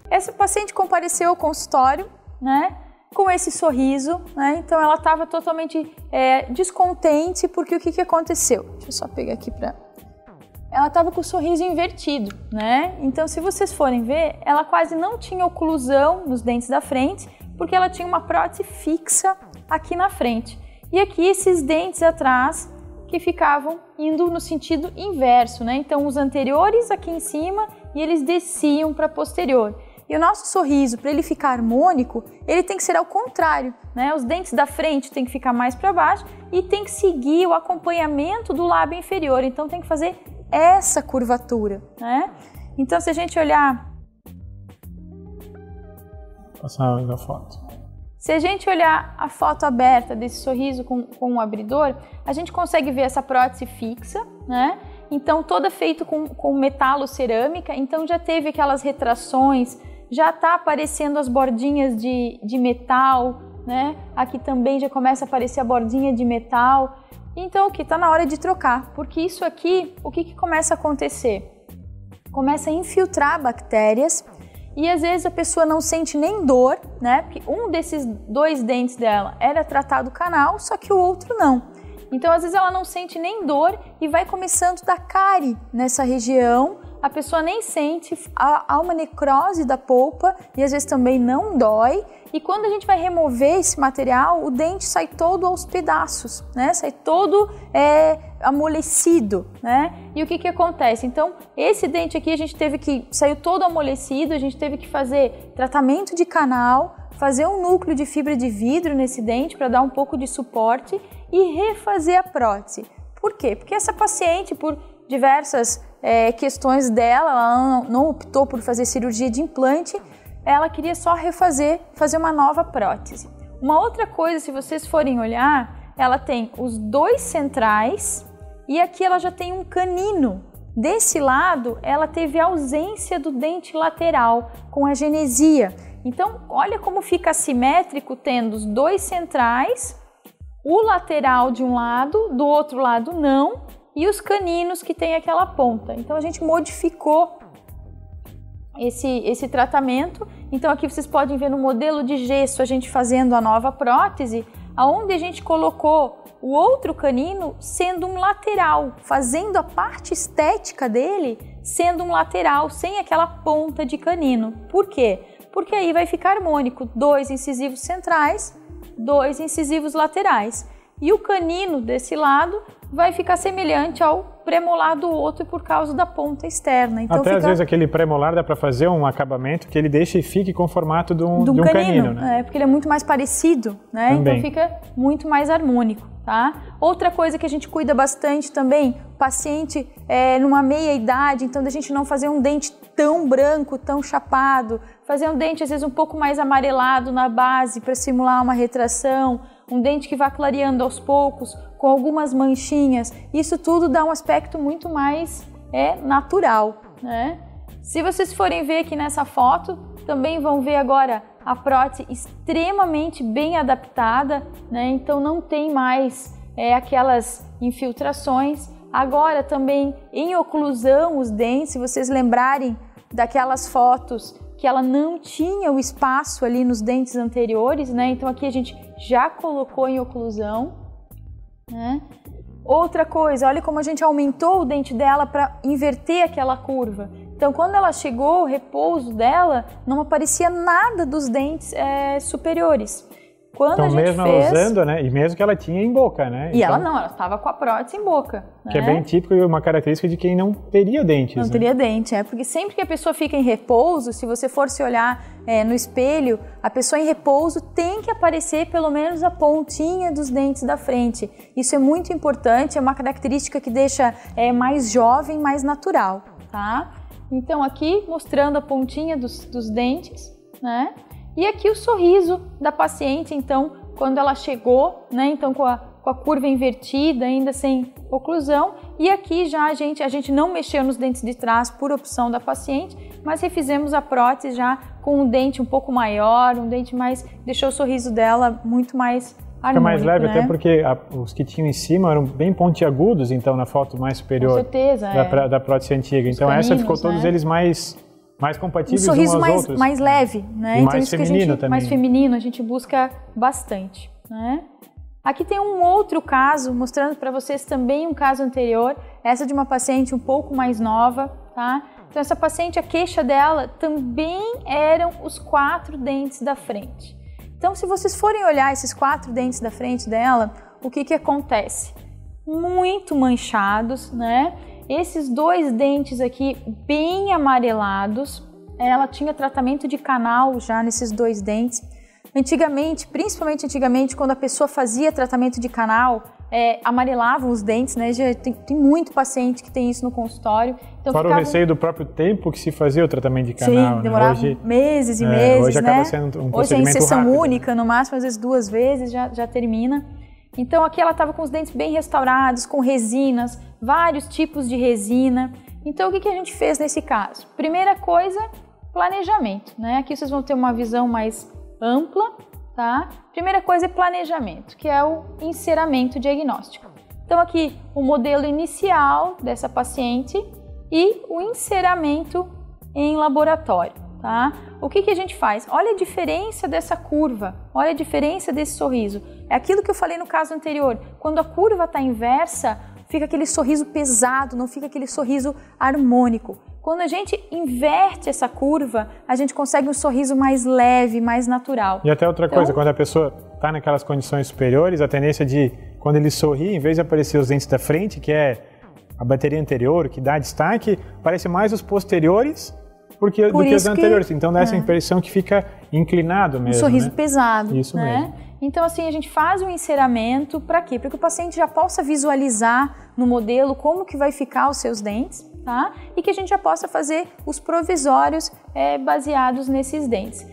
Essa paciente compareceu ao consultório, né, com esse sorriso, né, então ela estava totalmente descontente, porque o que aconteceu? Deixa eu só pegar aqui para... Ela estava com o sorriso invertido, né, então se vocês forem ver, ela quase não tinha oclusão nos dentes da frente, porque ela tinha uma prótese fixa aqui na frente. E aqui esses dentes atrás que ficavam indo no sentido inverso, né, então os anteriores aqui em cima e eles desciam para posterior. E o nosso sorriso, para ele ficar harmônico, ele tem que ser ao contrário, né? Os dentes da frente tem que ficar mais para baixo e tem que seguir o acompanhamento do lábio inferior. Então tem que fazer essa curvatura, né? Então se a gente olhar... Passar a foto. Se a gente olhar a foto aberta desse sorriso com o abridor, a gente consegue ver essa prótese fixa, né? Então toda feita com metalocerâmica, então já teve aquelas retrações, já está aparecendo as bordinhas de metal, né? Aqui também já começa a aparecer a bordinha de metal. Então aqui está na hora de trocar, porque isso aqui, o que começa a acontecer? Começa a infiltrar bactérias e às vezes a pessoa não sente nem dor, né? Porque um desses dois dentes dela era tratado canal, só que o outro não. Então às vezes ela não sente nem dor e vai começando a dar cárie nessa região, a pessoa nem sente, há uma necrose da polpa e às vezes também não dói. E quando a gente vai remover esse material, o dente sai todo aos pedaços, né? Sai todo amolecido, né? E o que acontece? Então, esse dente aqui saiu todo amolecido, a gente teve que fazer tratamento de canal, fazer um núcleo de fibra de vidro nesse dente para dar um pouco de suporte e refazer a prótese. Por quê? Porque essa paciente, por diversas questões dela, ela não optou por fazer cirurgia de implante, ela queria só fazer uma nova prótese. Uma outra coisa, se vocês forem olhar, ela tem os dois centrais e aqui ela já tem um canino. Desse lado, ela teve ausência do dente lateral, com a genesia. Então, olha como fica assimétrico tendo os dois centrais, o lateral de um lado, do outro lado não, e os caninos que tem aquela ponta. Então a gente modificou esse tratamento. Então aqui vocês podem ver no modelo de gesso a gente fazendo a nova prótese, aonde a gente colocou o outro canino sendo um lateral, fazendo a parte estética dele sendo um lateral, sem aquela ponta de canino. Por quê? Porque aí vai ficar harmônico, 2 incisivos centrais, 2 incisivos laterais. E o canino desse lado vai ficar semelhante ao premolar do outro por causa da ponta externa. Então às vezes aquele premolar dá para fazer um acabamento que ele deixe e fique com o formato de um canino, né? Porque ele é muito mais parecido, né? Então fica muito mais harmônico, tá? Outra coisa que a gente cuida bastante também, paciente numa meia idade, então da gente não fazer um dente tão branco, tão chapado, fazer um dente às vezes um pouco mais amarelado na base para simular uma retração, um dente que vai clareando aos poucos, com algumas manchinhas. Isso tudo dá um aspecto muito mais natural, né? Se vocês forem ver aqui nessa foto, também vão ver agora a prótese extremamente bem adaptada, né? Então não tem mais aquelas infiltrações. Agora também em oclusão os dentes, se vocês lembrarem daquelas fotos que ela não tinha o espaço ali nos dentes anteriores, né? Então aqui a gente já colocou em oclusão, né? Outra coisa, olha como a gente aumentou o dente dela para inverter aquela curva. Então quando ela chegou, o repouso dela não aparecia nada dos dentes superiores. Quando então a gente mesmo ela usando, né? E mesmo que ela tinha em boca, né? E então, ela estava com a prótese em boca. Que é bem típico e uma característica de quem não teria dentes. Não teria dente, porque sempre que a pessoa fica em repouso, se você for se olhar no espelho, a pessoa em repouso tem que aparecer pelo menos a pontinha dos dentes da frente. Isso é muito importante, é uma característica que deixa mais jovem, mais natural, tá? Então aqui mostrando a pontinha dos dentes, né? E aqui o sorriso da paciente, então, quando ela chegou, né? Então com a curva invertida, ainda sem oclusão. E aqui já a gente não mexeu nos dentes de trás por opção da paciente, mas refizemos a prótese já com um dente um pouco maior, um dente mais... deixou o sorriso dela muito mais Fica mais leve, né? Até porque os que tinham em cima eram bem pontiagudos, então, na foto mais superior. Com certeza, da prótese antiga. Então, essa ficou todos eles mais compatíveis uns aos outros. Um sorriso mais leve, né? E então, mais feminino também. Mais feminino, a gente busca bastante, né? Aqui tem um outro caso, mostrando para vocês também um caso anterior, essa de uma paciente um pouco mais nova, tá? Então essa paciente, a queixa dela também eram os 4 dentes da frente. Então se vocês forem olhar esses 4 dentes da frente dela, o que acontece? Muito manchados, né? Esses 2 dentes aqui bem amarelados, ela tinha tratamento de canal já nesses 2 dentes. Antigamente, principalmente antigamente, quando a pessoa fazia tratamento de canal, amarelavam os dentes, né? Já tem muito paciente que tem isso no consultório. Então, fora o receio do próprio tempo que se fazia o tratamento de canal. Sim, demorava meses e meses, hoje acaba sendo um procedimento hoje é em sessão rápido. única, no máximo, às vezes 2 vezes já termina. Então aqui ela estava com os dentes bem restaurados, com resinas, vários tipos de resina. Então o que a gente fez nesse caso? Primeira coisa, planejamento, né? Aqui vocês vão ter uma visão mais ampla, tá? Primeira coisa é planejamento, que é o enceramento diagnóstico. Então aqui o modelo inicial dessa paciente e o enceramento em laboratório, tá? O que a gente faz? Olha a diferença dessa curva, olha a diferença desse sorriso. É aquilo que eu falei no caso anterior, quando a curva está inversa, fica aquele sorriso pesado, não fica aquele sorriso harmônico. Quando a gente inverte essa curva, a gente consegue um sorriso mais leve, mais natural. E até outra coisa, quando a pessoa está naquelas condições superiores, a tendência de, quando ele sorri, em vez de aparecer os dentes da frente, que é a bateria anterior, que dá destaque, aparece mais os posteriores do que os anteriores. Então dá essa impressão que fica inclinado mesmo. Um sorriso pesado. Isso mesmo. Então assim, a gente faz o enceramento para quê? Para que o paciente já possa visualizar no modelo como que vai ficar os seus dentes, tá? E que a gente já possa fazer os provisórios baseados nesses dentes.